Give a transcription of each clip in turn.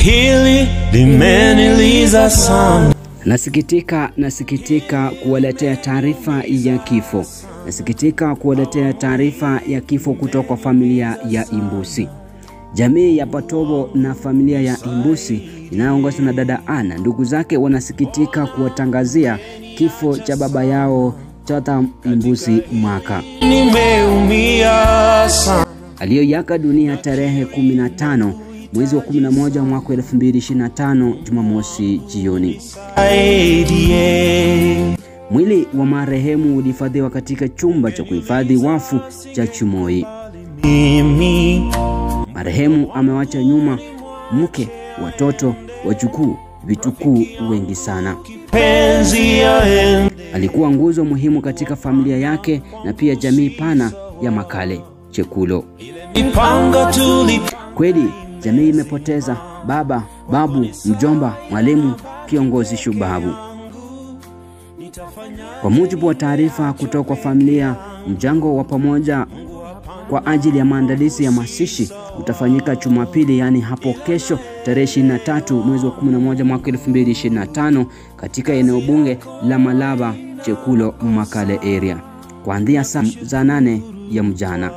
hili limeniliza sana. Nasikitika kuwaletea taarifa ya kifo. Nasikitika kuwaletea taarifa ya kifo kutoka kwa familia ya Imbusi. Jamii ya Patobo na familia ya Imbusi inayoongozwa na dada Ana, ndugu zake wanasikitika kuwatangazia kifo cha baba yao Jotham Imbusi Mwaka. Nimeumia sana. Aliyoaga dunia tarehe 15 mwezi wa 11 mwaka 2025 Jumamosi jioni. Mwili wa marehemu ulihifadhiwa katika chumba cha kuhifadhi wafu cha Chumoi. Marehemu amewacha nyuma mke, watoto, wajukuu, vitukuu wengi sana. Alikuwa nguzo muhimu katika familia yake na pia jamii pana ya Makale Chekulo. Kweli jamii imepoteza baba, babu, mjomba, mwalimu, kiongozi shubavu. Kwa mujibu wa taarifa kutoka kwa familia, mjango wa pamoja kwa ajili ya maandalizi ya mazishi utafanyika Jumapili, yani hapo kesho tarehe 23 mwezi wa 11 mwaka 2025 katika eneo bunge la Malaba Chekulo Makale area kuanzia saa 8 ya mchana.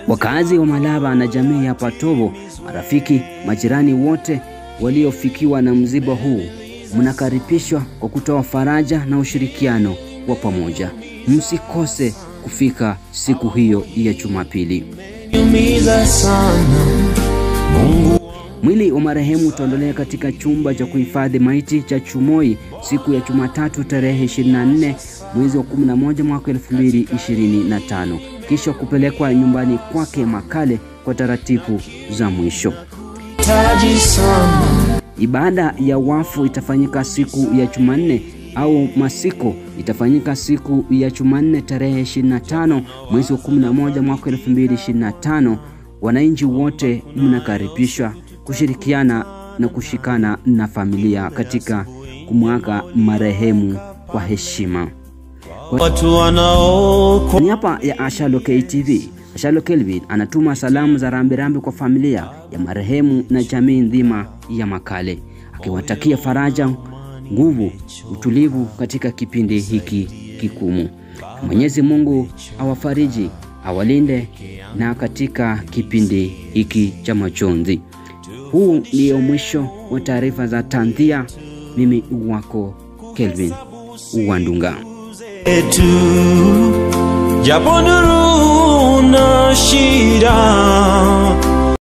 Wakazi wa Malaba na jamii ya Patobo, marafiki, majirani wote waliofikiwa na msiba huu mnakaribishwa kwa kutoa faraja na ushirikiano wa pamoja. Msikose kufika siku hiyo ya Jumapili. Mwili wa marehemu utaondolewa katika chumba cha kuhifadhi maiti cha Chumoi siku ya Jumatatu tarehe 24 mwezi wa 11 mwaka 2025, kisha kupelekwa nyumbani kwake Makale kwa taratibu za mwisho. Ibada ya wafu itafanyika siku ya Jumanne au masiko itafanyika siku ya Jumanne tarehe 25 mwezi wa 11 mwaka 2025. Wananchi wote mnakaribishwa kushirikiana na kushikana na familia katika kumwaga marehemu kwa heshima. Ni hapa ya Ashalo KTV. Ashalo Kelvin anatuma salamu za rambirambi kwa familia ya marehemu na jamii nzima ya Makale, akiwatakia faraja, nguvu, utulivu katika kipindi hiki kigumu. Mwenyezi Mungu awafariji, awalinde na katika kipindi hiki cha majonzi. Huu ndio mwisho wa taarifa za Tanzia. Mimi wako Kelvin Wandunga. Japo nuru na shida